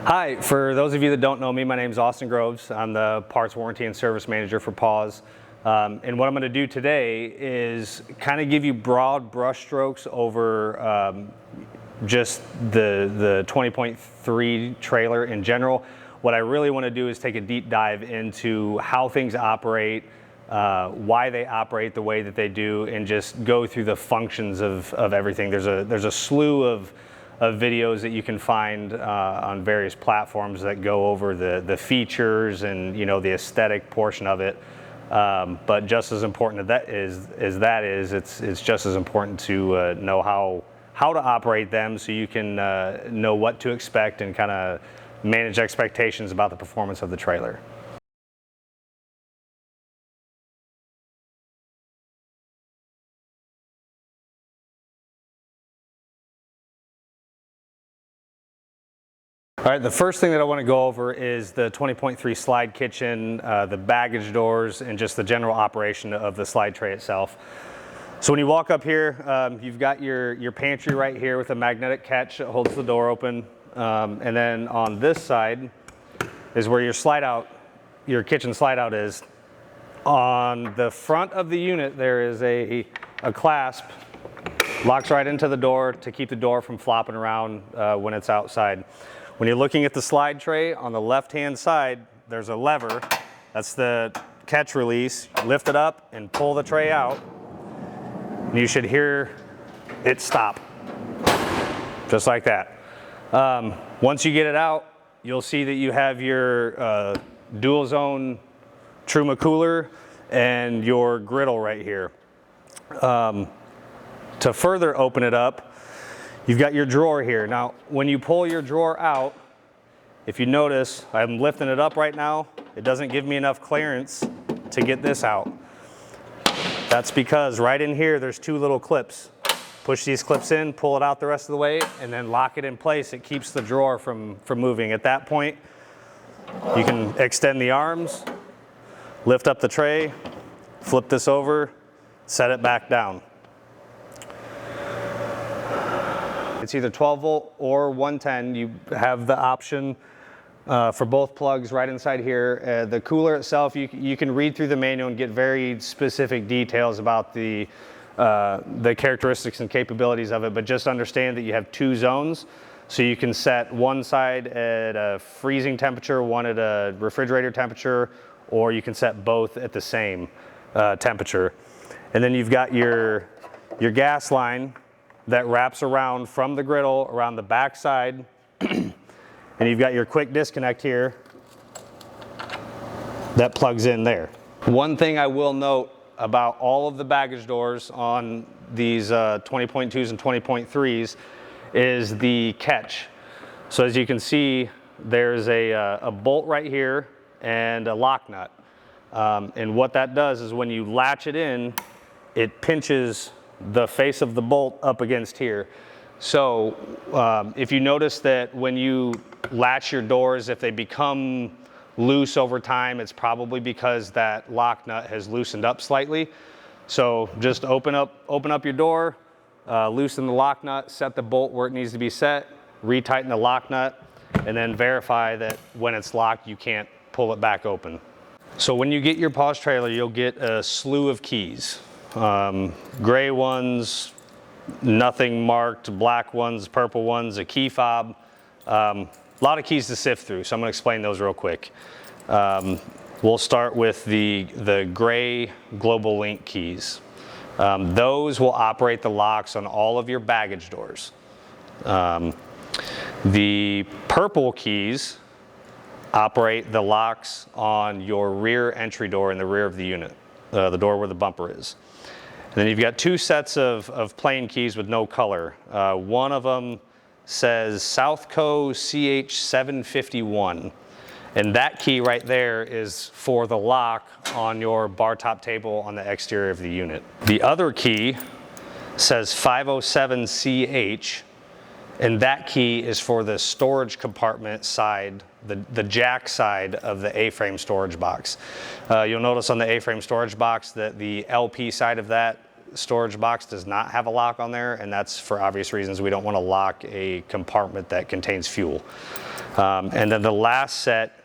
Hi, for those of you that don't know me, my name is Austin Groves. I'm the Parts Warranty and Service Manager for PAWS. And what I'm going to do today is kind of give you broad brushstrokes over just the 20.3 trailer in general. What I really want to do is take a deep dive into how things operate, why they operate the way that they do, and just go through the functions of everything. There's a slew of videos that you can find on various platforms that go over the features and the aesthetic portion of it. But just as important as that is, it's just as important to know how to operate them, so you can know what to expect and kind of manage expectations about the performance of the trailer. All right, the first thing that I want to go over is the 20.3 slide kitchen, the baggage doors, and just the general operation of the slide tray itself. So when you walk up here, you've got your pantry right here with a magnetic catch that holds the door open. And then on this side is where your kitchen slide out is. On the front of the unit, there is a clasp, locks right into the door to keep the door from flopping around when it's outside. When you're looking at the slide tray, on the left-hand side, there's a lever. That's the catch release. Lift it up and pull the tray out. And you should hear it stop, just like that. Once you get it out, you'll see that you have your dual zone Truma cooler and your griddle right here. To further open it up, you've got your drawer here. Now, when you pull your drawer out, if you notice, I'm lifting it up right now. It doesn't give me enough clearance to get this out. That's because right in here, there's two little clips. Push these clips in, pull it out the rest of the way, and then lock it in place. It keeps the drawer from moving. At that point, you can extend the arms, lift up the tray, flip this over, set it back down. It's either 12 volt or 110. You have the option for both plugs right inside here. The cooler itself, you can read through the manual and get very specific details about the characteristics and capabilities of it, but just understand that you have two zones. So you can set one side at a freezing temperature, one at a refrigerator temperature, or you can set both at the same temperature. And then you've got your gas line that wraps around from the griddle around the back side. And you've got your quick disconnect here that plugs in there. One thing I will note about all of the baggage doors on these 20.2s and 20.3s is the catch. So as you can see, there's a bolt right here and a lock nut. And what that does is when you latch it in, it pinches the face of the bolt up against here. So if you notice that when you latch your doors, if they become loose over time, it's probably because that lock nut has loosened up slightly. So just open up your door, loosen the lock nut, set the bolt where it needs to be set, retighten the lock nut, and then verify that when it's locked, you can't pull it back open. So when you get your PAWS trailer, you'll get a slew of keys. Gray ones, nothing marked, black ones, purple ones, a key fob. A lot of keys to sift through, so I'm going to explain those real quick. We'll start with the gray Global Link keys. Those will operate the locks on all of your baggage doors. The purple keys operate the locks on your rear entry door in the rear of the unit, the door where the bumper is. And then you've got two sets of plain keys with no color. One of them says Southco CH751. And that key right there is for the lock on your bar top table on the exterior of the unit. The other key says 507CH, and that key is for the storage compartment side, the jack side of the A-frame storage box. You'll notice on the A-frame storage box that the LP side of that storage box does not have a lock on there, and that's for obvious reasons. We don't want to lock a compartment that contains fuel. And then the last set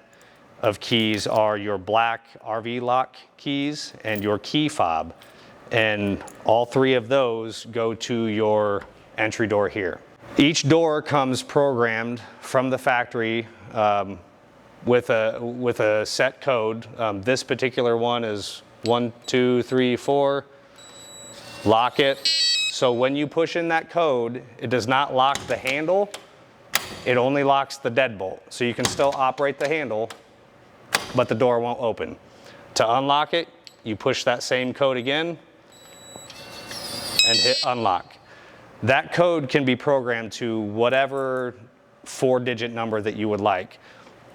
of keys are your black RV lock keys and your key fob. And all three of those go to your entry door here. Each door comes programmed from the factory with a set code. This particular one is 1, 2, 3, 4. Lock it. So when you push in that code, it does not lock the handle. It only locks the deadbolt. So you can still operate the handle, but the door won't open. To unlock it, you push that same code again and hit unlock. That code can be programmed to whatever 4-digit number that you would like.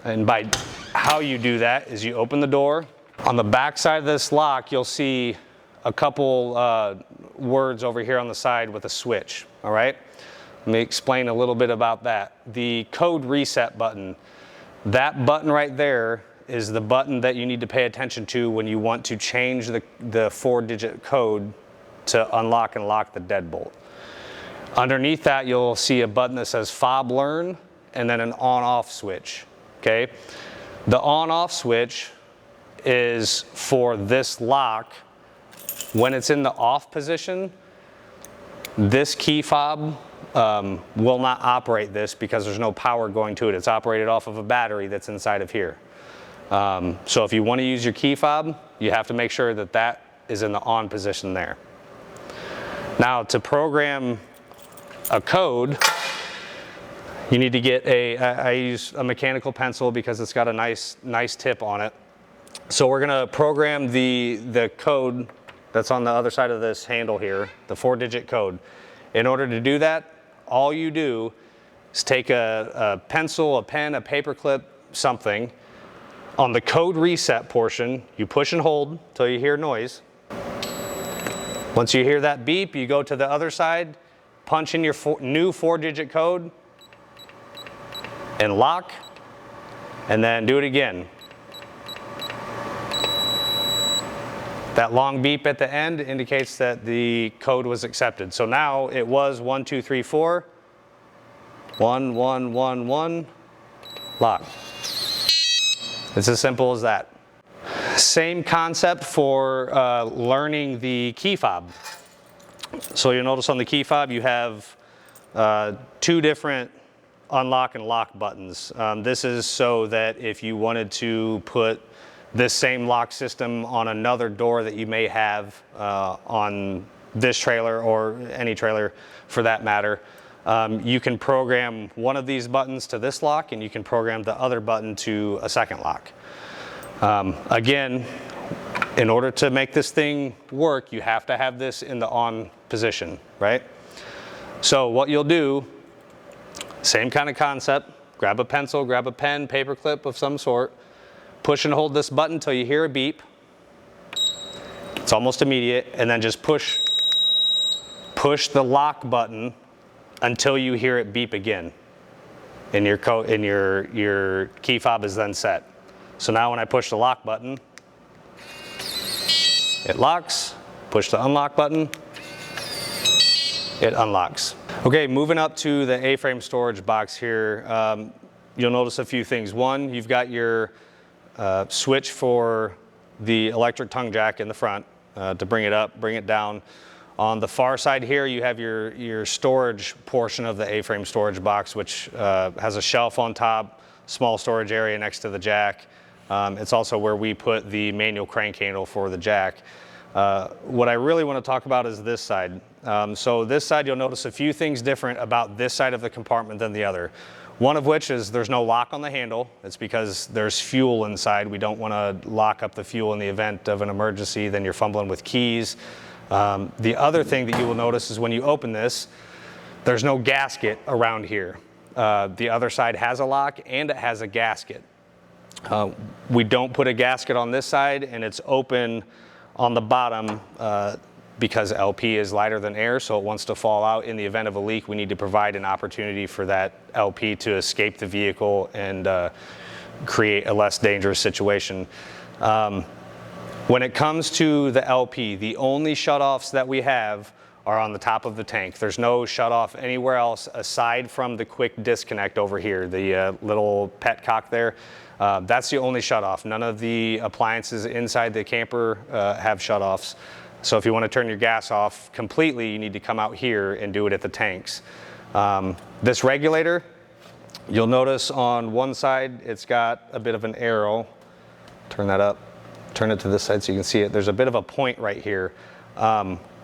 And by how you do that is you open the door. On the back side of this lock, you'll see a couple words over here on the side with a switch, all right? Let me explain a little bit about that. The code reset button, that button right there is the button that you need to pay attention to when you want to change the 4-digit code to unlock and lock the deadbolt. Underneath that, you'll see a button that says fob learn and then an on-off switch, okay? The on-off switch is for this lock. When it's in the off position, this key fob will not operate this because there's no power going to it. It's operated off of a battery that's inside of here. So if you want to use your key fob, you have to make sure that that is in the on position there. Now to program a code, you need to get I use a mechanical pencil because it's got a nice tip on it. So we're gonna program the code that's on the other side of this handle here, the 4-digit code. In order to do that, all you do is take a pencil, a pen, a paper clip, something. On the code reset portion, you push and hold till you hear noise. Once you hear that beep, you go to the other side, punch in your new 4-digit code, and lock, and then do it again. That long beep at the end indicates that the code was accepted. So now it was 1, 2, 3, 4, 1, 1, 1, 1, lock. It's as simple as that. Same concept for learning the key fob. So you'll notice on the key fob you have 2 different unlock and lock buttons. This is so that if you wanted to put this same lock system on another door that you may have on this trailer or any trailer for that matter, you can program one of these buttons to this lock and you can program the other button to a second lock. Again, in order to make this thing work, you have to have this in the on position, right? So what you'll do, same kind of concept, grab a pencil, grab a pen, paper clip of some sort, push and hold this button until you hear a beep. It's almost immediate, and then just push the lock button until you hear it beep again. And your key fob is then set. So now when I push the lock button, it locks. Push the unlock button, it unlocks. Okay, moving up to the A-frame storage box here, you'll notice a few things. One, you've got your switch for the electric tongue jack in the front to bring it up, bring it down. On the far side here, you have your storage portion of the A-frame storage box, which has a shelf on top, small storage area next to the jack. It's also where we put the manual crank handle for the jack. What I really want to talk about is this side. So this side, you'll notice a few things different about this side of the compartment than the other. One of which is there's no lock on the handle. It's because there's fuel inside. We don't want to lock up the fuel in the event of an emergency, then you're fumbling with keys. The other thing that you will notice is when you open this, there's no gasket around here. The other side has a lock and it has a gasket. We don't put a gasket on this side, and it's open on the bottom because LP is lighter than air, so it wants to fall out. In the event of a leak, we need to provide an opportunity for that LP to escape the vehicle and create a less dangerous situation. When it comes to the LP, the only shutoffs that we have are on the top of the tank. There's no shutoff anywhere else aside from the quick disconnect over here, the little petcock there. That's the only shutoff. None of the appliances inside the camper have shutoffs. So if you want to turn your gas off completely, you need to come out here and do it at the tanks. This regulator, you'll notice on one side it's got a bit of an arrow. Turn that up. Turn it to this side so you can see it. There's a bit of a point right here.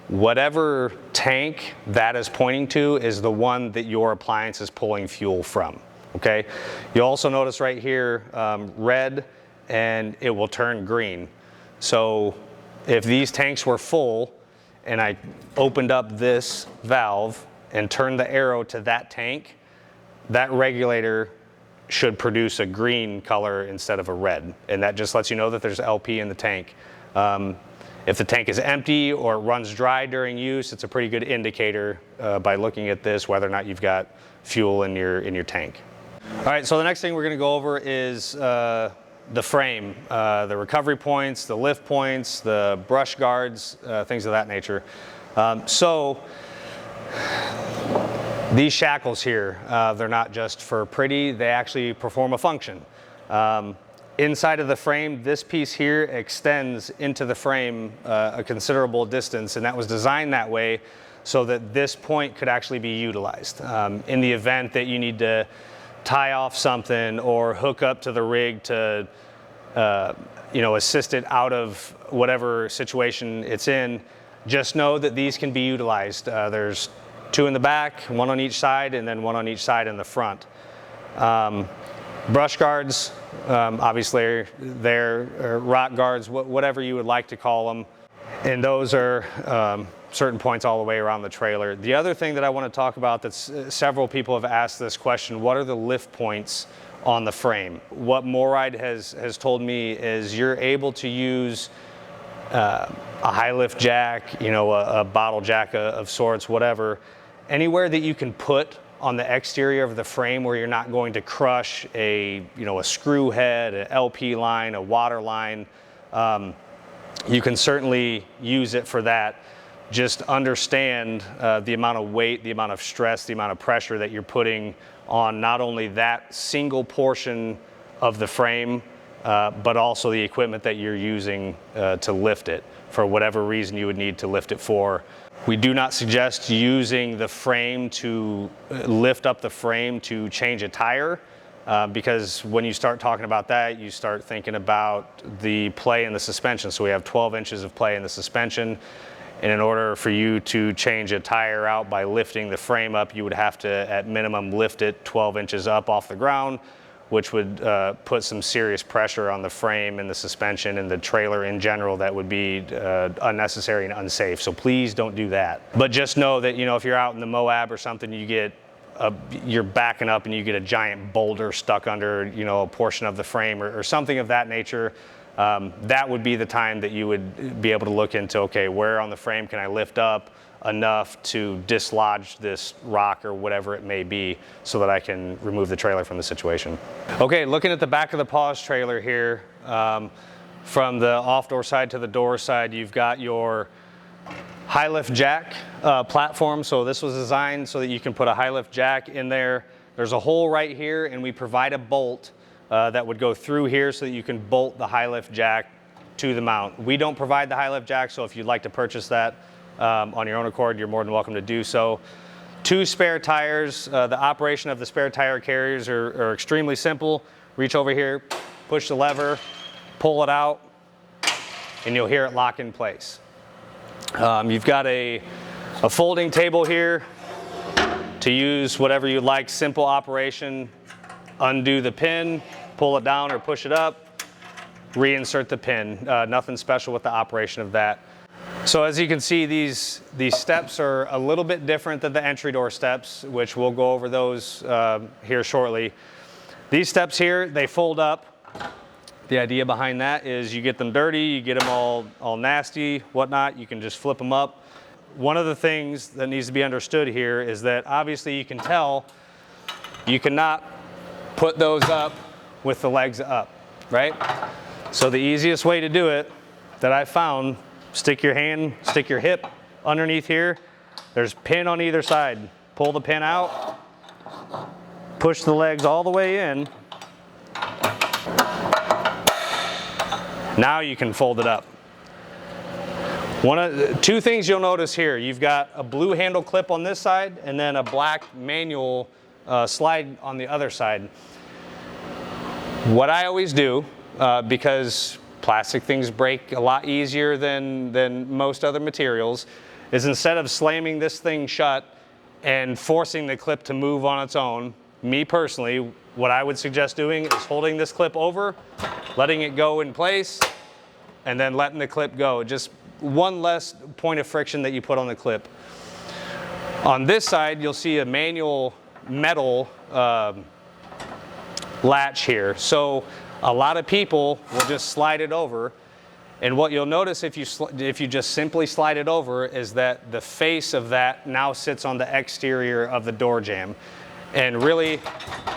Whatever tank that is pointing to is the one that your appliance is pulling fuel from, okay? You'll also notice right here, red, and it will turn green. So if these tanks were full and I opened up this valve and turned the arrow to that tank, that regulator should produce a green color instead of a red. And that just lets you know that there's LP in the tank. If the tank is empty or it runs dry during use, it's a pretty good indicator by looking at this whether or not you've got fuel in your tank. All right, so the next thing we're gonna go over is the frame, the recovery points, the lift points, the brush guards, things of that nature. So these shackles here, they're not just for pretty, they actually perform a function. Inside of the frame, this piece here extends into the frame a considerable distance, and that was designed that way so that this point could actually be utilized. In the event that you need to tie off something or hook up to the rig to assist it out of whatever situation it's in, just know that these can be utilized. There's two in the back, one on each side, and then one on each side in the front. Brush guards, obviously they're rock guards, whatever you would like to call them. And those are certain points all the way around the trailer. The other thing that I want to talk about that's several people have asked this question, what are the lift points on the frame? What MORryde has told me is you're able to use a high lift jack, a bottle jack of sorts, whatever, anywhere that you can put on the exterior of the frame where you're not going to crush a screw head, an LP line, a water line. You can certainly use it for that. Just understand the amount of weight, the amount of stress, the amount of pressure that you're putting on not only that single portion of the frame, but also the equipment that you're using to lift it for whatever reason you would need to lift it for. We do not suggest using the frame to lift up the frame to change a tire because when you start talking about that, you start thinking about the play in the suspension. So we have 12 inches of play in the suspension. And in order for you to change a tire out by lifting the frame up, you would have to, at minimum, lift it 12 inches up off the ground, which would put some serious pressure on the frame and the suspension and the trailer in general that would be unnecessary and unsafe. So please don't do that. But just know that, if you're out in the Moab or something, you're backing up and you get a giant boulder stuck under, a portion of the frame or something of that nature. That would be the time that you would be able to look into, okay, where on the frame can I lift up enough to dislodge this rock or whatever it may be so that I can remove the trailer from the situation. Okay, looking at the back of the pause trailer here, from the off-door side to the door side, you've got your high lift jack platform. So this was designed so that you can put a high lift jack in there. There's a hole right here and we provide a bolt that would go through here so that you can bolt the high lift jack to the mount. We don't provide the high lift jack, so if you'd like to purchase that on your own accord, you're more than welcome to do so. 2 spare tires. The operation of the spare tire carriers are extremely simple. Reach over here, push the lever, pull it out, and you'll hear it lock in place. You've got a folding table here to use whatever you like. Simple operation. Undo the pin, pull it down or push it up, reinsert the pin. Nothing special with the operation of that. So as you can see, these steps are a little bit different than the entry door steps, which we'll go over those here shortly. These steps here, they fold up. The idea behind that is you get them dirty, you get them all nasty, whatnot, you can just flip them up. One of the things that needs to be understood here is that obviously you can tell you cannot put those up with the legs up, right? So the easiest way to do it that I found, stick your hand, stick your hip underneath here. There's a pin on either side. Pull the pin out, push the legs all the way in. Now you can fold it up. Two things you'll notice here. You've got a blue handle clip on this side and then a black manual slide on the other side. What I always do, because plastic things break a lot easier than most other materials, is instead of slamming this thing shut and forcing the clip to move on its own, me personally, what I would suggest doing is holding this clip over, letting it go in place, and then letting the clip go. Just one less point of friction that you put on the clip. On this side, you'll see a manual metal latch here. So a lot of people will just slide it over. And what you'll notice if you just simply slide it over is that the face of that now sits on the exterior of the door jamb and really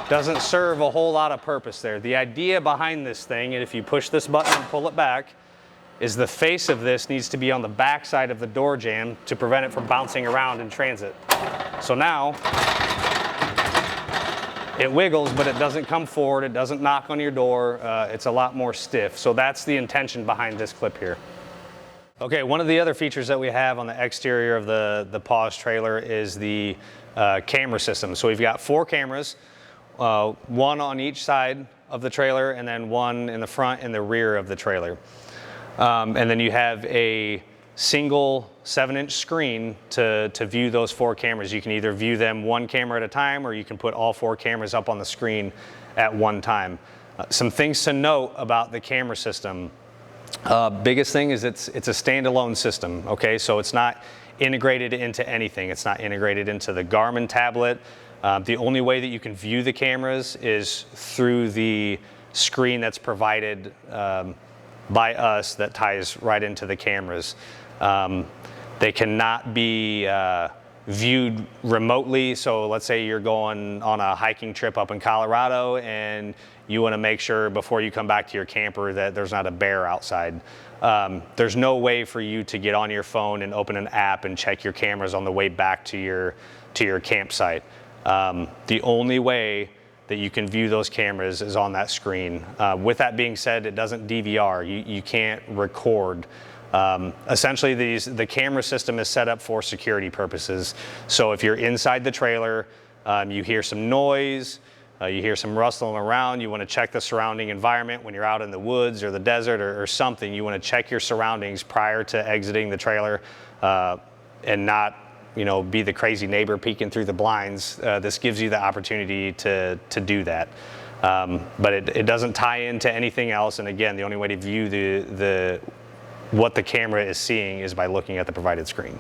doesn't serve a whole lot of purpose there. The idea behind this thing, and if you push this button and pull it back, is the face of this needs to be on the back side of the door jamb to prevent it from bouncing around in transit. So now it wiggles, but it doesn't come forward, it doesn't knock on your door, it's a lot more stiff. So that's the intention behind this clip here. Okay, one of the other features that we have on the exterior of the Pause trailer is the camera system. So we've got 4 cameras, one on each side of the trailer and then one in the front and the rear of the trailer. And then you have a single 7-inch screen to view those 4 cameras. You can either view them one camera at a time, or you can put all 4 cameras up on the screen at one time. Some things to note about the camera system. Biggest thing is it's a standalone system, okay? So it's not integrated into anything. It's not integrated into the Garmin tablet. The only way that you can view the cameras is through the screen that's provided by us that ties right into the cameras. They cannot be viewed remotely. So let's say you're going on a hiking trip up in Colorado and you want to make sure before you come back to your camper that there's not a bear outside. There's no way for you to get on your phone and open an app and check your cameras on the way back to your campsite. The only way that you can view those cameras is on that screen. With that being said, it doesn't DVR. You can't record. Essentially, the camera system is set up for security purposes. So if you're inside the trailer, you hear some noise, you hear some rustling around, you want to check the surrounding environment when you're out in the woods or the desert or something, you want to check your surroundings prior to exiting the trailer and not be the crazy neighbor peeking through the blinds. This gives you the opportunity to do that. But it doesn't tie into anything else. And again, the only way to view what the camera is seeing is by looking at the provided screen.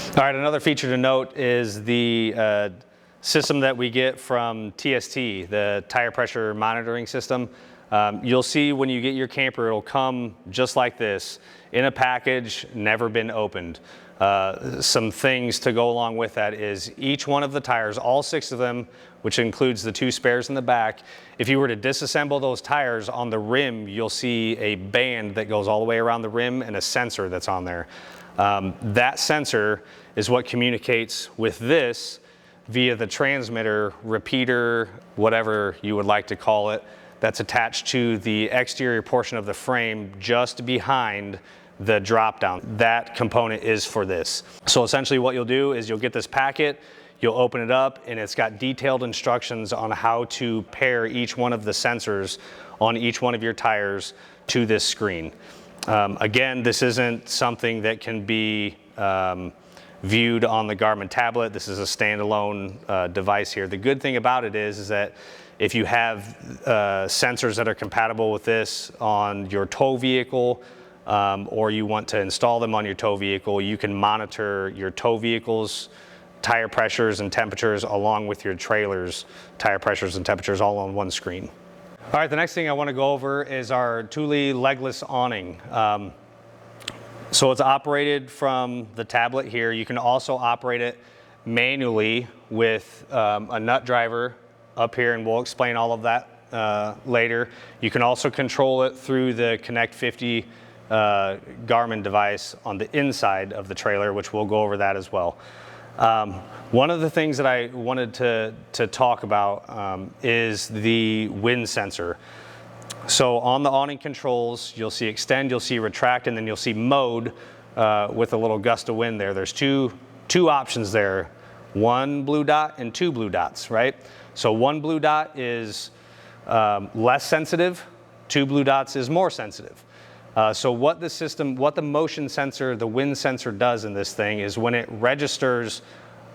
All right, another feature to note is the system that we get from TST, the tire pressure monitoring system. You'll see when you get your camper, it'll come just like this, in a package, never been opened. Some things to go along with that is each one of the tires, all 6 of them, which includes the 2 spares in the back, if you were to disassemble those tires on the rim, you'll see a band that goes all the way around the rim and a sensor that's on there. That sensor is what communicates with this via the transmitter, repeater, whatever you would like to call it, that's attached to the exterior portion of the frame just behind the drop down. That component is for this. So essentially what you'll do is you'll get this packet, you'll open it up, and it's got detailed instructions on how to pair each one of the sensors on each one of your tires to this screen. Again, this isn't something that can be viewed on the Garmin tablet. This is a standalone device here. The good thing about it is that if you have sensors that are compatible with this on your tow vehicle, or you want to install them on your tow vehicle, you can monitor your tow vehicle's tire pressures and temperatures along with your trailer's tire pressures and temperatures all on one screen. All right, the next thing I want to go over is our Thule legless awning. So it's operated from the tablet here. You can also operate it manually with a nut driver up here, and we'll explain all of that later. You can also control it through the Connect 50 GARMIN device on the inside of the trailer, which we'll go over that as well. One of the things that I wanted to talk about is the wind sensor. So on the awning controls, you'll see extend, you'll see retract, and then you'll see mode with a little gust of wind there. There's two options there, one blue dot and two blue dots, right? So one blue dot is less sensitive, two blue dots is more sensitive. So what the motion sensor, the wind sensor does in this thing is when it registers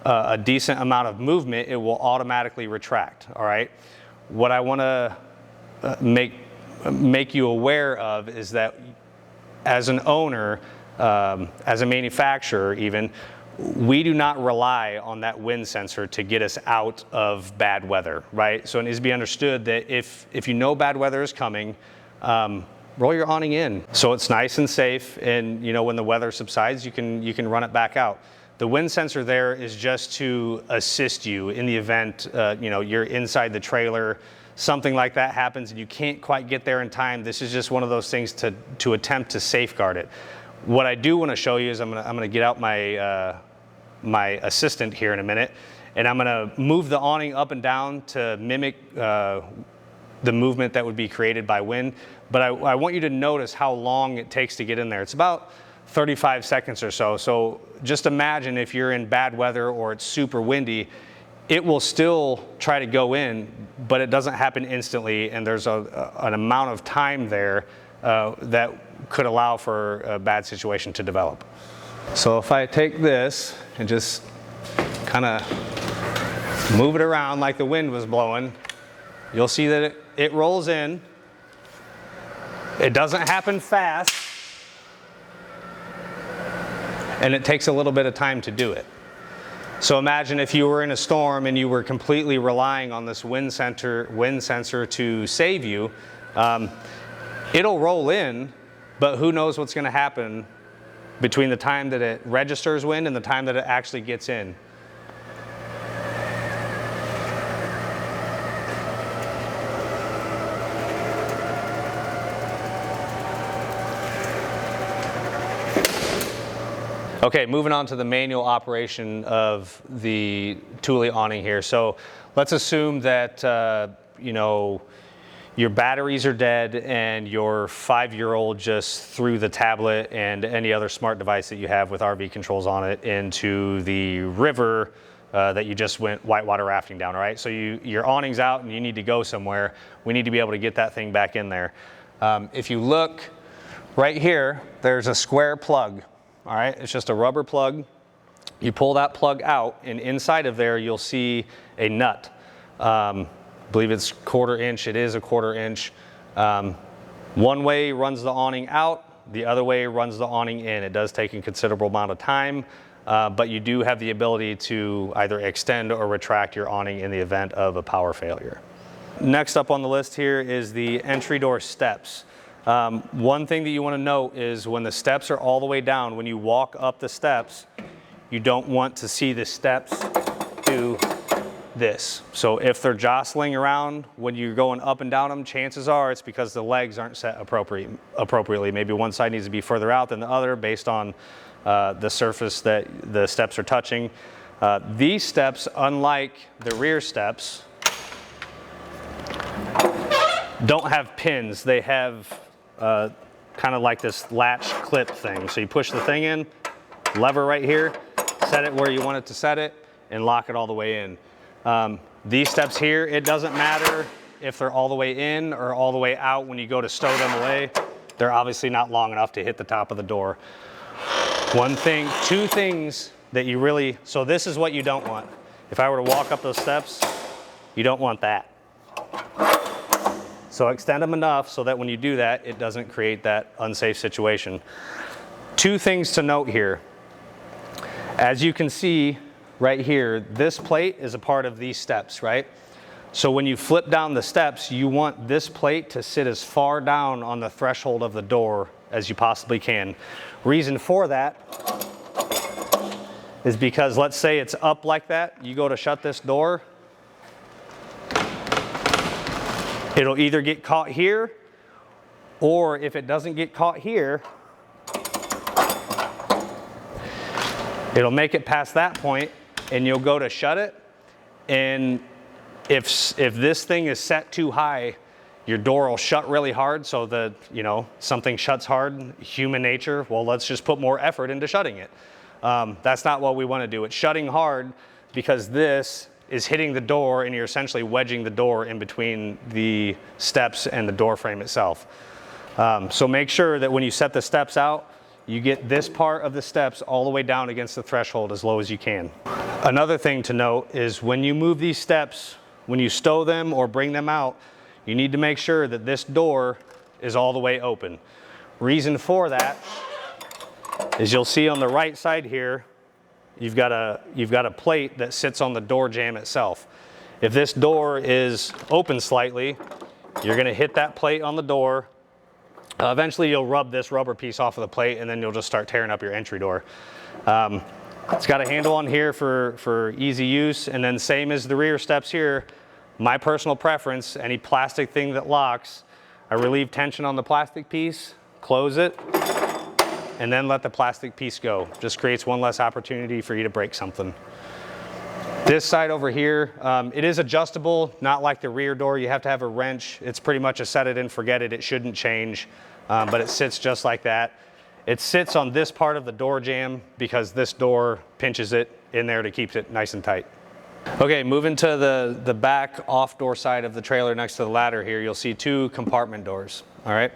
a decent amount of movement, it will automatically retract, all right? What I wanna make you aware of is that as an owner, as a manufacturer even, we do not rely on that wind sensor to get us out of bad weather, right? So it needs to be understood that if you know bad weather is coming, roll your awning in so it's nice and safe, and you know when the weather subsides, you can run it back out. The wind sensor there is just to assist you in the event you know, you're inside the trailer, something like that happens and you can't quite get there in time. This is just one of those things to attempt to safeguard it. What I do want to show you is I'm gonna get out my my assistant here in a minute, and I'm gonna move the awning up and down to mimic the movement that would be created by wind. But I want you to notice how long it takes to get in there. It's about 35 seconds or so. So just imagine if you're in bad weather or it's super windy, it will still try to go in, but it doesn't happen instantly, and there's an amount of time there that could allow for a bad situation to develop. So if I take this and just kind of move it around like the wind was blowing, you'll see that it rolls in. It doesn't happen fast, and it takes a little bit of time to do it. So imagine if you were in a storm and you were completely relying on this wind sensor to save you. It'll roll in, but who knows what's going to happen between the time that it registers wind and the time that it actually gets in. Okay, moving on to the manual operation of the Thule awning here. So let's assume that you know, your batteries are dead and your 5-year-old just threw the tablet and any other smart device that you have with RV controls on it into the river that you just went whitewater rafting down, all right? So your awning's out and you need to go somewhere. We need to be able to get that thing back in there. If you look right here, there's a square plug. All right, it's just a rubber plug. You pull that plug out, and inside of there you'll see a nut. I believe it's 1/4 inch. It is a 1/4 inch. One way runs the awning out, the other way runs the awning in. It does take a considerable amount of time, but you do have the ability to either extend or retract your awning in the event of a power failure. Next up on the list here is the entry door steps. One thing that you want to note is when the steps are all the way down, when you walk up the steps, you don't want to see the steps do this. So if they're jostling around when you're going up and down them, chances are it's because the legs aren't set appropriately. Maybe one side needs to be further out than the other based on the surface that the steps are touching. These steps, unlike the rear steps, don't have pins. They have kind of like this latch clip thing. So you push the thing in, lever right here, set it where you want it to set it, and lock it all the way in. These steps here, it doesn't matter if they're all the way in or all the way out when you go to stow them away. They're obviously not long enough to hit the top of the door. Two things that you really, so this is what you don't want. If I were to walk up those steps, you don't want that. So extend them enough so that when you do that, it doesn't create that unsafe situation. Two things to note here. As you can see right here, this plate is a part of these steps, right? So when you flip down the steps, you want this plate to sit as far down on the threshold of the door as you possibly can. Reason for that is because let's say it's up like that, you go to shut this door, it'll either get caught here, or if it doesn't get caught here, It'll make it past that point, and you'll go to shut it, and if this thing is set too high, your door will shut really hard. So that, you know, something shuts hard, human nature, well, let's just put more effort into shutting it. That's not what we want to do. It's shutting hard because this is hitting the door, and you're essentially wedging the door in between the steps and the door frame itself. So make sure that when you set the steps out, you get this part of the steps all the way down against the threshold as low as you can. Another thing to note is when you move these steps, when you stow them or bring them out, you need to make sure that this door is all the way open. Reason for that is you'll see on the right side here, you've got a plate that sits on the door jamb itself. If this door is open slightly, you're gonna hit that plate on the door. Eventually you'll rub this rubber piece off of the plate, and then you'll just start tearing up your entry door. It's got a handle on here for easy use, and then same as the rear steps here, my personal preference, any plastic thing that locks, I relieve tension on the plastic piece, close it, and then let the plastic piece go. Just creates one less opportunity for you to break something. This side over here, it is adjustable, not like the rear door. You have to have a wrench. It's pretty much a set it and forget it. It shouldn't change, but it sits just like that. It sits on this part of the door jamb because this door pinches it in there to keep it nice and tight. Okay, moving to the back off door side of the trailer next to the ladder here, you'll see two compartment doors, all right?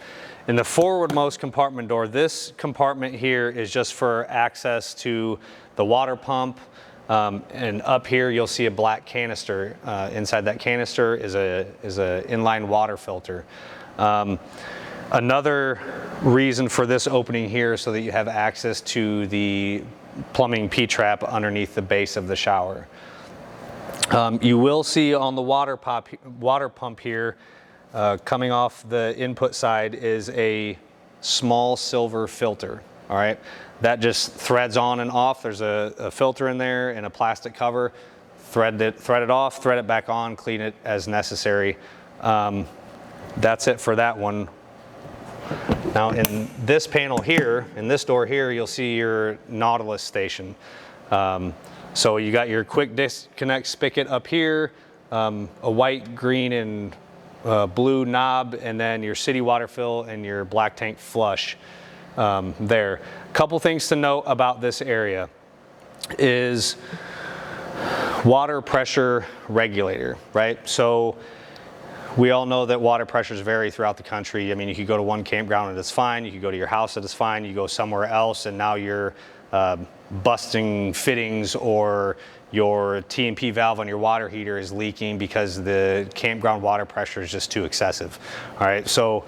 In the forwardmost compartment door, this compartment here is just for access to the water pump, and up here you'll see a black canister. Inside that canister is a inline water filter. Another reason for this opening here is so that you have access to the plumbing P-trap underneath the base of the shower. You will see on the water pump here, coming off the input side is a small silver filter, all right? That just threads on and off. There's a filter in there and a plastic cover. Thread it off, thread it back on, clean it as necessary. That's it for that one. Now in this panel here, in this door here, you'll see your Nautilus station. So you got your quick disconnect spigot up here, a white, green, and blue knob, and then your city water fill and your black tank flush there. Couple things to note about this area is water pressure regulator, right? So we all know that water pressures vary throughout the country. I mean, you could go to one campground and it's fine. You could go to your house and it's fine. You go somewhere else and now you're busting fittings, or your T&P valve on your water heater is leaking because the campground water pressure is just too excessive. All right, so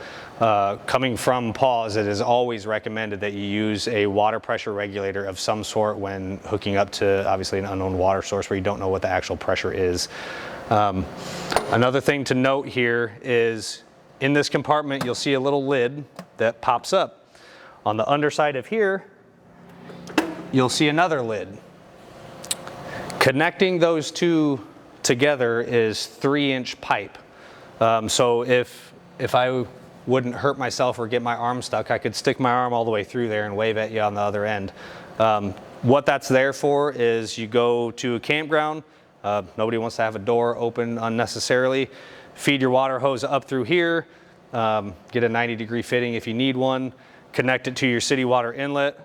coming from Paws, it is always recommended that you use a water pressure regulator of some sort when hooking up to obviously an unknown water source where you don't know what the actual pressure is. Another thing to note here is in this compartment you'll see a little lid that pops up. On the underside of here you'll see another lid. Connecting those two together is 3-inch pipe. So if I wouldn't hurt myself or get my arm stuck, I could stick my arm all the way through there and wave at you on the other end. What that's there for is you go to a campground, nobody wants to have a door open unnecessarily, feed your water hose up through here, get a 90-degree fitting if you need one, connect it to your city water inlet,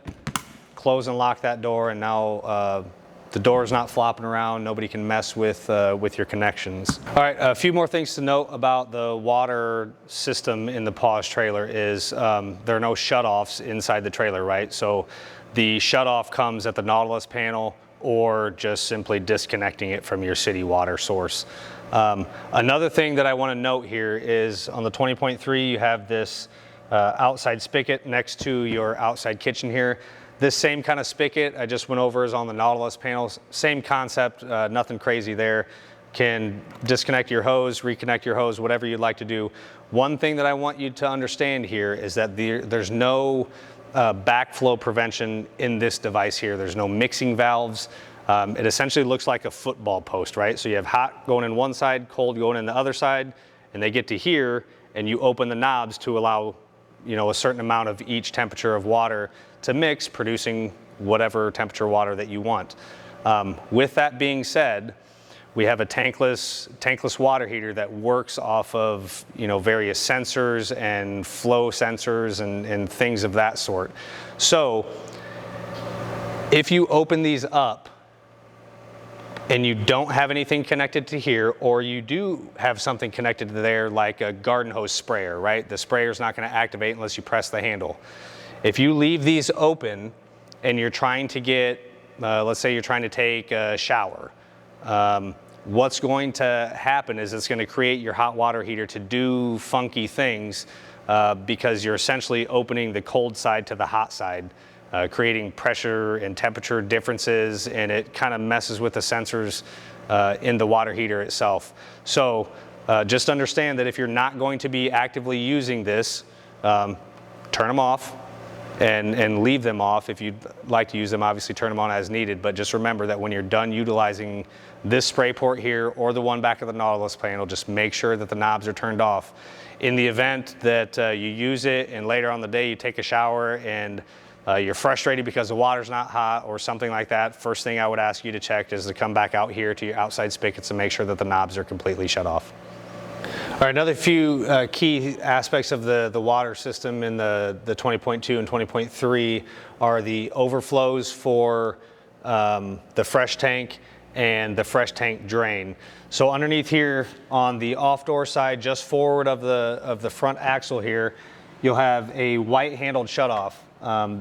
close and lock that door, and now the door is not flopping around. Nobody can mess with your connections. All right, a few more things to note about the water system in the Paws trailer is there are no shutoffs inside the trailer, right? So the shutoff comes at the Nautilus panel or just simply disconnecting it from your city water source. Another thing that I want to note here is on the 20.3 you have this outside spigot next to your outside kitchen here. This same kind of spigot I just went over is on the Nautilus panels. Same concept, nothing crazy there. Can disconnect your hose, reconnect your hose, whatever you'd like to do. One thing that I want you to understand here is that there's no backflow prevention in this device here. There's no mixing valves. It essentially looks like a football post, right? So you have hot going in one side, cold going in the other side, and they get to here, and you open the knobs to allow you know, a certain amount of each temperature of water to mix, producing whatever temperature water that you want. With that being said, we have a tankless water heater that works off of, you know, various sensors and flow sensors and things of that sort. So if you open these up and you don't have anything connected to here, or you do have something connected to there like a garden hose sprayer, right? The sprayer is not going to activate unless you press the handle. If you leave these open and you're trying to get, let's say you're trying to take a shower, what's going to happen is it's going to create your hot water heater to do funky things because you're essentially opening the cold side to the hot side, creating pressure and temperature differences, and it kind of messes with the sensors in the water heater itself. So just understand that if you're not going to be actively using this, turn them off. And leave them off. If you'd like to use them, obviously turn them on as needed, but just remember that when you're done utilizing this spray port here or the one back of the Nautilus panel, just make sure that the knobs are turned off. In the event that you use it and later on the day you take a shower and you're frustrated because the water's not hot or something like that, first thing I would ask you to check is to come back out here to your outside spigots and make sure that the knobs are completely shut off. All right, another few key aspects of the water system in the 20.2 and 20.3 are the overflows for the fresh tank and the fresh tank drain. So underneath here on the off door side, just forward of the front axle here, you'll have a white handled shutoff.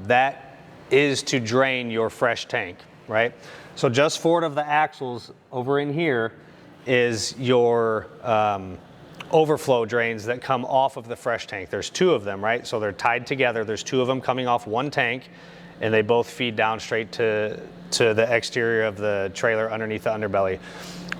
That is to drain your fresh tank, right? So just forward of the axles over in here is your overflow drains that come off of the fresh tank. There's two of them, right? So they're tied together. There's two of them coming off one tank, and they both feed down straight to the exterior of the trailer underneath the underbelly.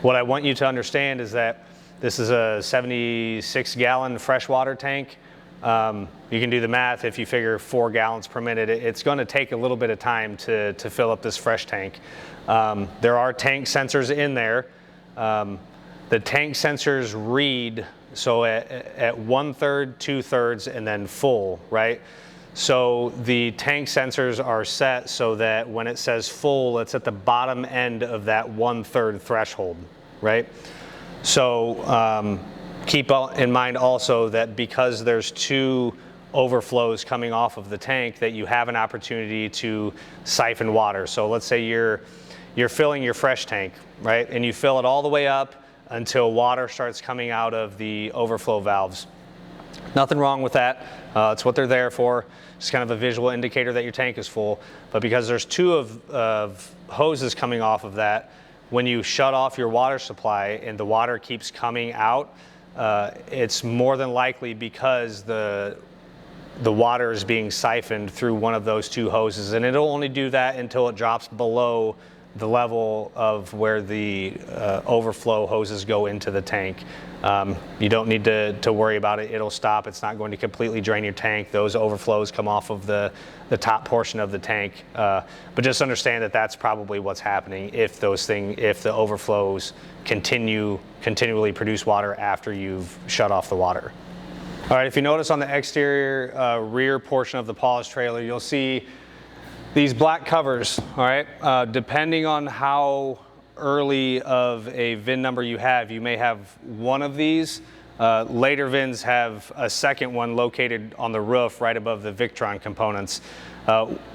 What I want you to understand is that this is a 76-gallon freshwater tank. You can do the math. If you figure 4 gallons per minute, it's going to take a little bit of time to fill up this fresh tank. There are tank sensors in there. The tank sensors read, so at 1/3, 2/3, and then full, right? So the tank sensors are set so that when it says full, it's at the bottom end of that 1/3 threshold, right? So keep in mind also that because there's two overflows coming off of the tank, that you have an opportunity to siphon water. So let's say you're filling your fresh tank, right? And you fill it all the way up until water starts coming out of the overflow valves. Nothing wrong with that. It's what they're there for. It's kind of a visual indicator that your tank is full. But because there's two of hoses coming off of that, when you shut off your water supply and the water keeps coming out, it's more than likely because the water is being siphoned through one of those two hoses, and it'll only do that until it drops below the level of where the overflow hoses go into the tank. You don't need to worry about it. It'll stop. It's not going to completely drain your tank. Those overflows come off of the top portion of the tank. But just understand that that's probably what's happening if the overflows continually produce water after you've shut off the water. All right, if you notice on the exterior rear portion of the Paws trailer, you'll see these black covers, all right? Depending on how early of a VIN number you have, you may have one of these. Later VINs have a second one located on the roof right above the Victron components.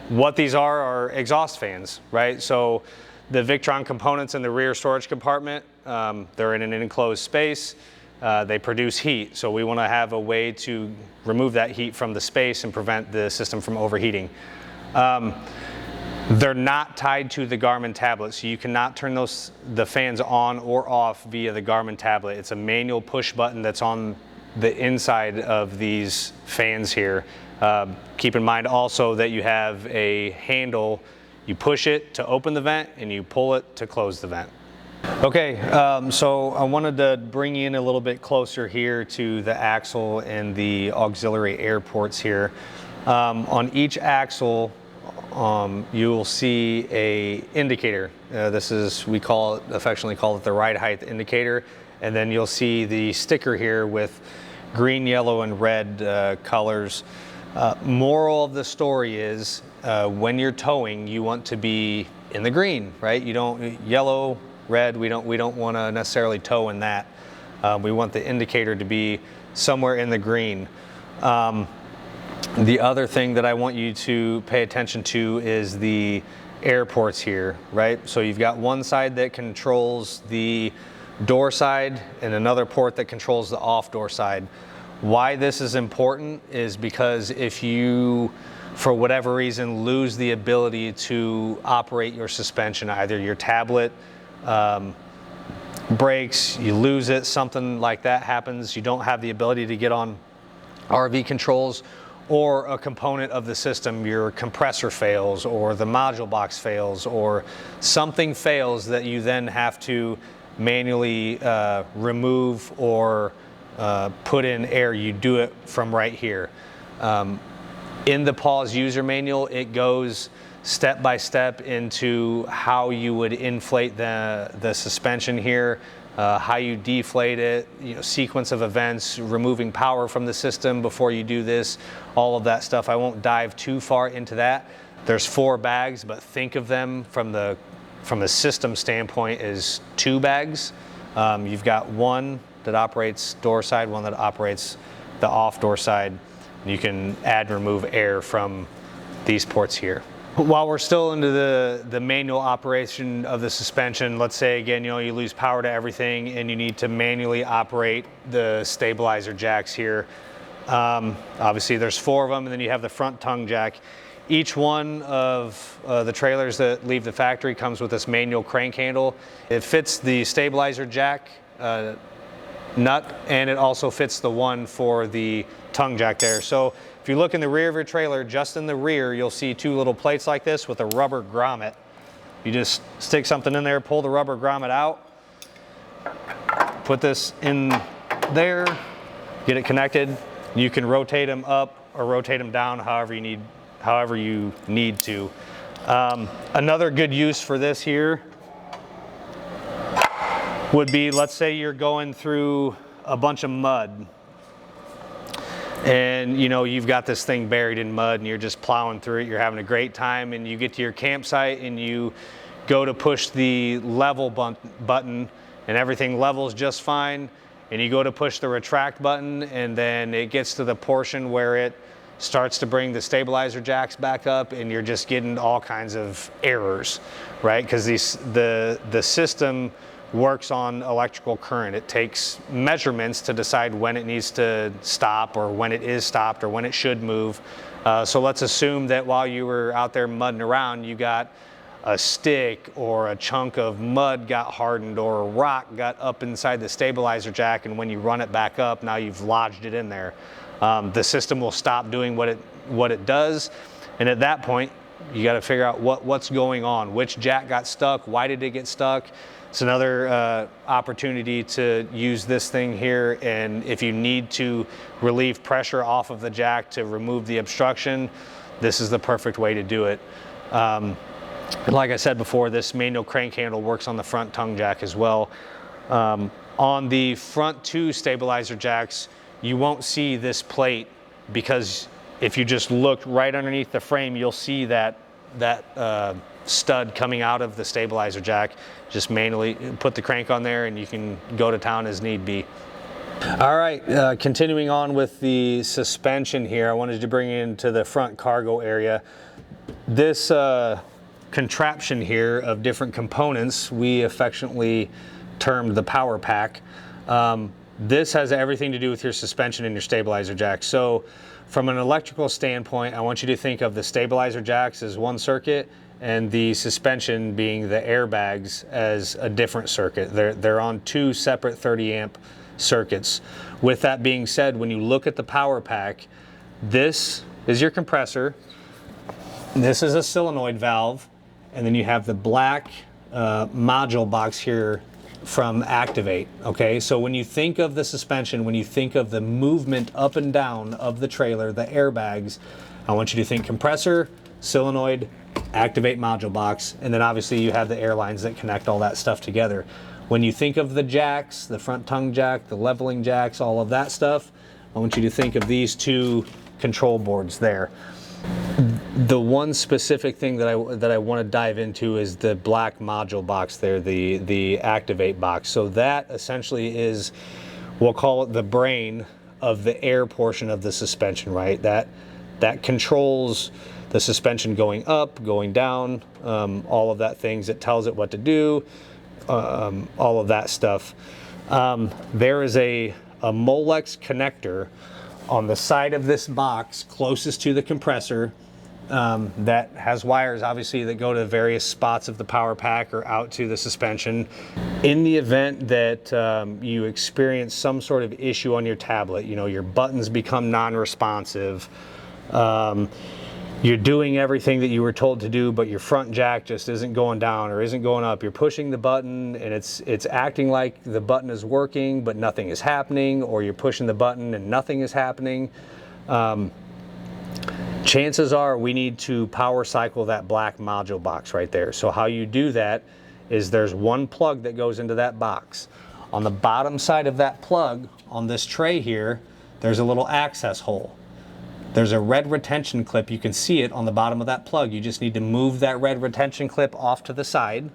What these are exhaust fans, right? So the Victron components in the rear storage compartment, they're in an enclosed space. They produce heat, so we want to have a way to remove that heat from the space and prevent the system from overheating. They're not tied to the Garmin tablet, so you cannot turn the fans on or off via the Garmin tablet. It's a manual push button that's on the inside of these fans here. Keep in mind also that you have a handle. You push it to open the vent and you pull it to close the vent. Okay, so I wanted to bring you in a little bit closer here to the axle and the auxiliary air ports here. On each axle, you will see a indicator. We affectionately call it the ride height indicator. And then you'll see the sticker here with green, yellow, and red colors. Moral of the story is when you're towing, you want to be in the green, right? You don't yellow, red. We don't want to necessarily tow in that. We want the indicator to be somewhere in the green. The other thing that I want you to pay attention to is the air ports here, right? So you've got one side that controls the door side and another port that controls the off door side. Why this is important is because if you, for whatever reason, lose the ability to operate your suspension, either your tablet breaks, you lose it, something like that happens, you don't have the ability to get on RV controls, or a component of the system, your compressor fails, or the module box fails, or something fails that you then have to manually remove or put in air, you do it from right here. In the Pause user manual, it goes step by step into how you would inflate the suspension here, how you deflate it, sequence of events, removing power from the system before you do this, all of that stuff. I won't dive too far into that. There's 4 bags, but think of them from the system standpoint as 2 bags. You've got one that operates door side, one that operates the off door side. You can add and remove air from these ports here. While we're still into the manual operation of the suspension, let's say again, you lose power to everything and you need to manually operate the stabilizer jacks here. Obviously there's 4 of them, and then you have the front tongue jack. Each one of the trailers that leave the factory comes with this manual crank handle. It fits the stabilizer jack nut, and it also fits the one for the tongue jack there. So if you look in the rear of your trailer, just in the rear, you'll see 2 little plates like this with a rubber grommet. You just stick something in there, pull the rubber grommet out, put this in there, get it connected. You can rotate them up or rotate them down however you need to. Another good use for this here would be, let's say you're going through a bunch of mud and you've got this thing buried in mud and you're just plowing through it, you're having a great time, and you get to your campsite and you go to push the level button and everything levels just fine, and you go to push the retract button and then it gets to the portion where it starts to bring the stabilizer jacks back up and you're just getting all kinds of errors, right? Because the system works on electrical current. It takes measurements to decide when it needs to stop, or when it is stopped, or when it should move. So let's assume that while you were out there mudding around, you got a stick or a chunk of mud got hardened, or a rock got up inside the stabilizer jack, and when you run it back up, now you've lodged it in there. The system will stop doing what it does, and at that point you got to figure out what's going on, which jack got stuck, why did it get stuck. It's another opportunity to use this thing here, and if you need to relieve pressure off of the jack to remove the obstruction, this is the perfect way to do it. Like I said before, this manual crank handle works on the front tongue jack as well. On the front 2 stabilizer jacks, you won't see this plate, because if you just look right underneath the frame, you'll see that stud coming out of the stabilizer jack. Just manually put the crank on there and you can go to town as need be. All right, continuing on with the suspension here, I wanted to bring it into the front cargo area. This contraption here of different components we affectionately termed the power pack. This has everything to do with your suspension and your stabilizer jack. So from an electrical standpoint, I want you to think of the stabilizer jacks as one circuit and the suspension, being the airbags, as a different circuit. They're on 2 separate 30 amp circuits. With that being said, when you look at the power pack, this is your compressor, this is a solenoid valve, and then you have the black module box here from Activate. Okay, so when you think of the suspension, when you think of the movement up and down of the trailer, the airbags, I want you to think compressor, solenoid, Activate module box, and then obviously you have the air lines that connect all that stuff together. When you think of the jacks, the front tongue jack, the leveling jacks, all of that stuff, I want you to think of these 2 control boards there. The one specific thing that I want to dive into is the black module box there, the activate box. So that essentially is, we'll call it the brain of the air portion of the suspension, right? That controls the suspension going up, going down, all of that things. It tells it what to do, all of that stuff. There is a Molex connector on the side of this box closest to the compressor that has wires obviously that go to various spots of the power pack or out to the suspension. In the event that you experience some sort of issue on your tablet, you know, your buttons become non-responsive, you're doing everything that you were told to do, but your front jack just isn't going down or isn't going up. You're pushing the button and it's acting like the button is working, but nothing is happening, or you're pushing the button and nothing is happening. Chances are we need to power cycle that black module box right there. So how you do that is there's one plug that goes into that box. On the bottom side of that plug on this tray here, there's a little access hole. There's a red retention clip. You can see it on the bottom of that plug. You just need to move that red retention clip off to the side,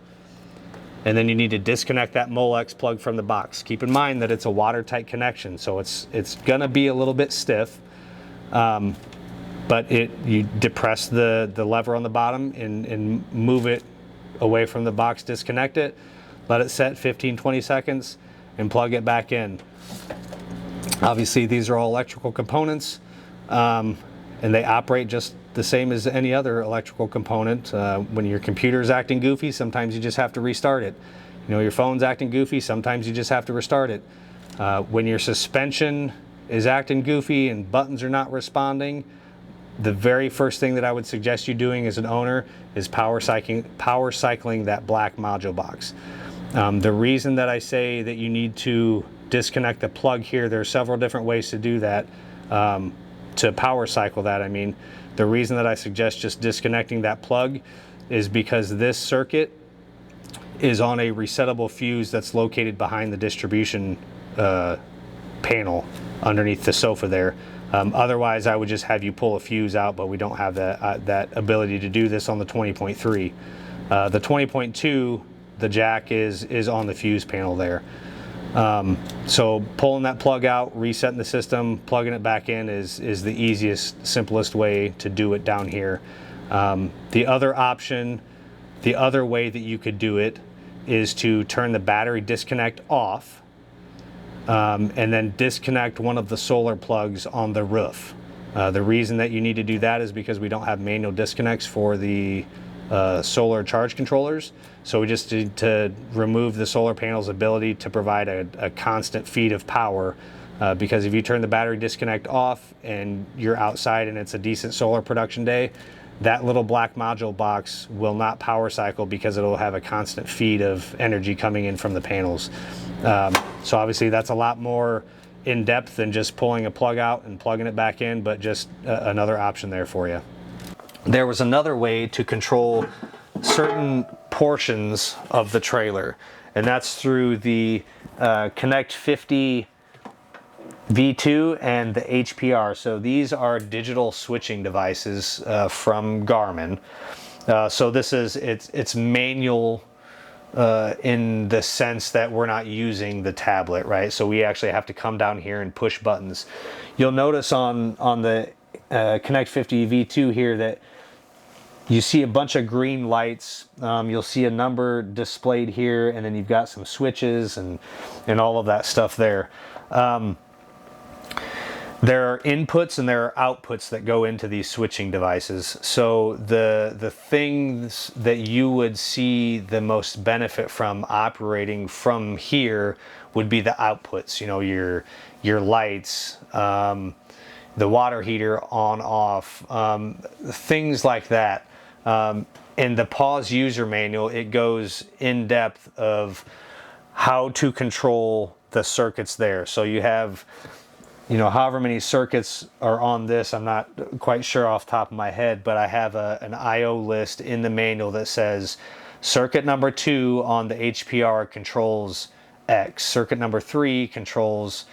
and then you need to disconnect that Molex plug from the box. Keep in mind that it's a watertight connection, so it's gonna be a little bit stiff, but you depress the lever on the bottom and move it away from the box, disconnect it, let it set 15-20 seconds, and plug it back in. Obviously, these are all electrical components. And they operate just the same as any other electrical component. When your computer's acting goofy, sometimes you just have to restart it. You know, your phone's acting goofy, sometimes you just have to restart it. When your suspension is acting goofy and buttons are not responding, the very first thing that I would suggest you doing as an owner is power cycling that black module box. The reason that I say that you need to disconnect the plug here, there are several different ways to do that. To power cycle that, I mean, the reason that I suggest just disconnecting that plug is because this circuit is on a resettable fuse that's located behind the distribution panel underneath the sofa there. Otherwise, I would just have you pull a fuse out, but we don't have that ability to do this on the 20.3. The 20.2, the jack is on the fuse panel there. So pulling that plug out, resetting the system, plugging it back in is the easiest, simplest way to do it down here. The other option, the other way that you could do it is to turn the battery disconnect off, and then disconnect one of the solar plugs on the roof. The reason that you need to do that is because we don't have manual disconnects for the solar charge controllers. So we just need to remove the solar panel's ability to provide a constant feed of power, because if you turn the battery disconnect off and you're outside and it's a decent solar production day, that little black module box will not power cycle because it'll have a constant feed of energy coming in from the panels. So obviously that's a lot more in depth than just pulling a plug out and plugging it back in, but just another option there for you. There was another way to control certain portions of the trailer, and that's through the Connect 50 V2 and the HPR. So these are digital switching devices from Garmin. So this is, it's manual in the sense that we're not using the tablet, right? So we actually have to come down here and push buttons. You'll notice on the Connect 50 V2 here that you see a bunch of green lights. You'll see a number displayed here, and then you've got some switches and all of that stuff there. There are inputs and there are outputs that go into these switching devices. So the things that you would see the most benefit from operating from here would be the outputs. You know, your lights, the water heater on off, things like that. In the pause user manual, it goes in depth of how to control the circuits there. So you have, you know, however many circuits are on this, I'm not quite sure off the top of my head, but I have an IO list in the manual that says circuit number 2 on the HPR controls X, circuit number 3 controls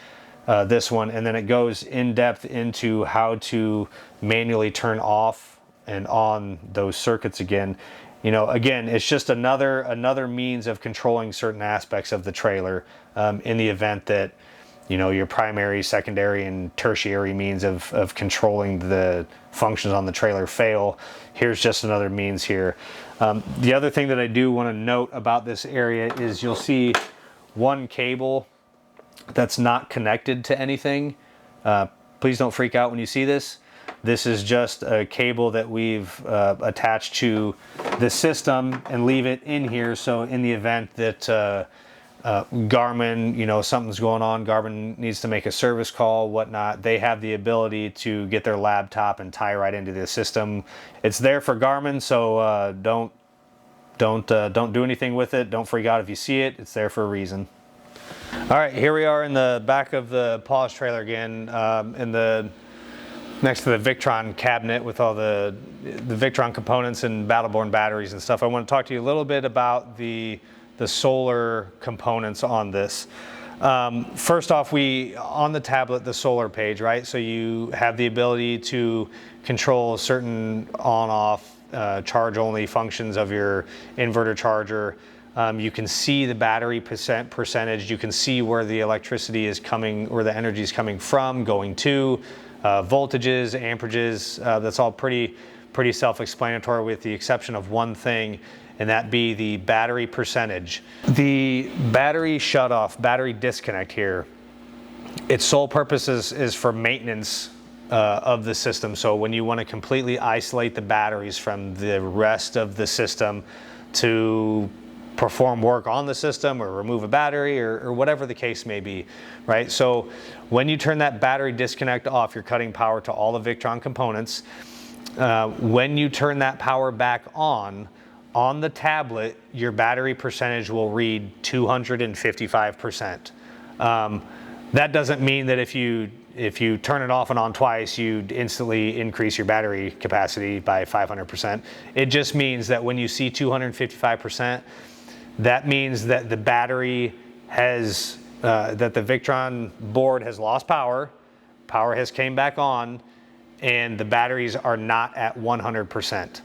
this one, and then it goes in depth into how to manually turn off and on those circuits again. You know, again, it's just another means of controlling certain aspects of the trailer in the event that, you know, your primary, secondary, and tertiary means of controlling the functions on the trailer fail. Here's just another means here. The other thing that I do want to note about this area is you'll see one cable that's not connected to anything. Please don't freak out when you see this. This is just a cable that we've attached to the system and leave it in here. So in the event that GARMIN, you know, something's going on, GARMIN needs to make a service call, whatnot, they have the ability to get their laptop and tie right into the system. It's there for GARMIN, so don't do anything with it. Don't freak out if you see it. It's there for a reason. All right, here we are in the back of the pause trailer again, next to the Victron cabinet with all the Victron components and battle-born batteries and stuff. I want to talk to you a little bit about the solar components on this. First off, on the tablet, the solar page, right? So you have the ability to control certain on-off charge-only functions of your inverter charger. You can see the battery percentage. You can see where the electricity is coming, or the energy is coming from, going to, voltages, amperages. That's all pretty self-explanatory, with the exception of one thing, and that be the battery percentage. The battery shutoff, battery disconnect here, its sole purpose is for maintenance of the system. So when you want to completely isolate the batteries from the rest of the system to perform work on the system or remove a battery or whatever the case may be, right? So when you turn that battery disconnect off, you're cutting power to all the Victron components. When you turn that power back on the tablet, your battery percentage will read 255%. That doesn't mean that if you turn it off and on twice, you'd instantly increase your battery capacity by 500%. It just means that when you see 255%, that means that the battery has, that the Victron board has lost power has came back on, and the batteries are not at 100%.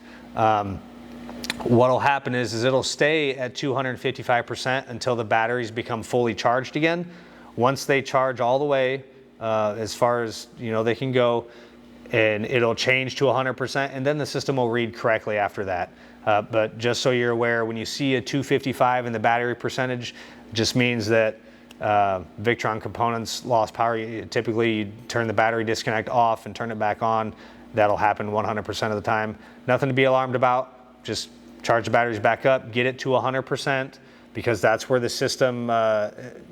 What'll happen is it'll stay at 255% until the batteries become fully charged again. Once they charge all the way, as far as, you know, they can go, and it'll change to 100%, and then the system will read correctly after that. But just so you're aware, when you see a 255 in the battery percentage, it just means that Victron components lost power. Typically, you turn the battery disconnect off and turn it back on. That'll happen 100% of the time. Nothing to be alarmed about. Just charge the batteries back up, get it to 100%, because that's where the system,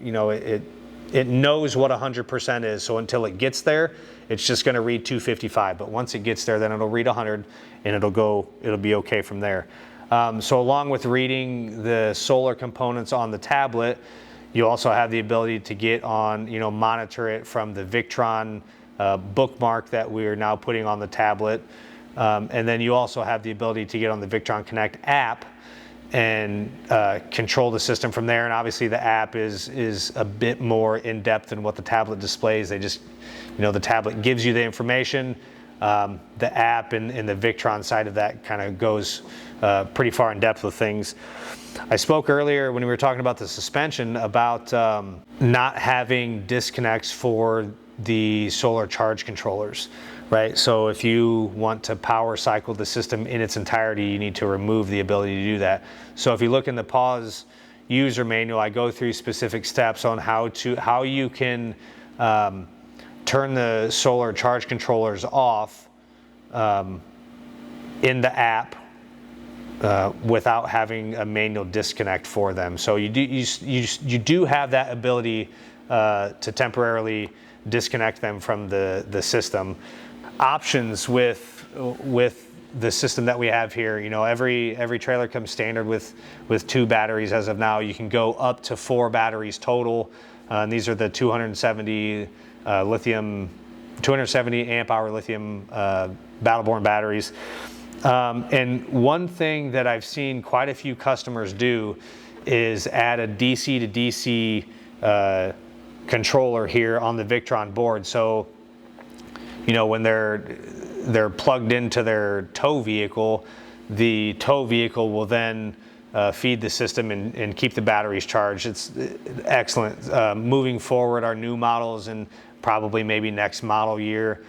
you know, it knows what 100% is. So until it gets there, it's just going to read 255. But once it gets there, then it'll read 100, and it'll be okay from there. So along with reading the solar components on the tablet, you also have the ability to get on, you know, monitor it from the Victron bookmark that we're now putting on the tablet. And then you also have the ability to get on the Victron Connect app and control the system from there. And obviously the app is a bit more in depth than what the tablet displays. They just, you know, the tablet gives you the information. The app and the Victron side of that kind of goes pretty far in depth with things. I spoke earlier when we were talking about the suspension about not having disconnects for the solar charge controllers, right? So if you want to power cycle the system in its entirety, you need to remove the ability to do that. So if you look in the pause user manual, I go through specific steps on how you can turn the solar charge controllers off in the app without having a manual disconnect for them. So you do have that ability to temporarily disconnect them from the system. Options with the system that we have here, you know, every trailer comes standard with 2 batteries as of now. You can go up to 4 batteries total, and these are the 270 amp hour lithium battle-born batteries. And one thing that I've seen quite a few customers do is add a DC to DC controller here on the Victron board. So, you know, when they're plugged into their tow vehicle, the tow vehicle will then feed the system and keep the batteries charged. It's excellent. Moving forward, our new models and probably maybe next model year,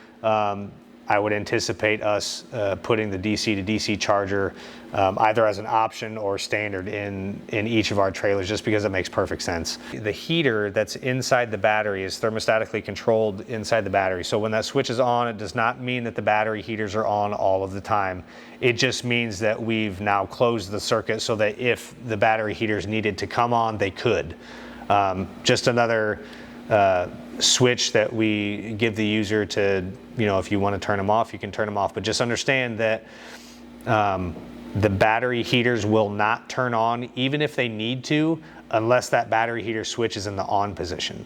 I would anticipate us putting the DC to DC charger either as an option or standard in each of our trailers, just because it makes perfect sense. The heater that's inside the battery is thermostatically controlled inside the battery. So when that switch is on, it does not mean that the battery heaters are on all of the time. It just means that we've now closed the circuit so that if the battery heaters needed to come on, they could. Just another switch that we give the user to, you know, if you want to turn them off, you can turn them off. But just understand that the battery heaters will not turn on, even if they need to, unless that battery heater switch is in the on position.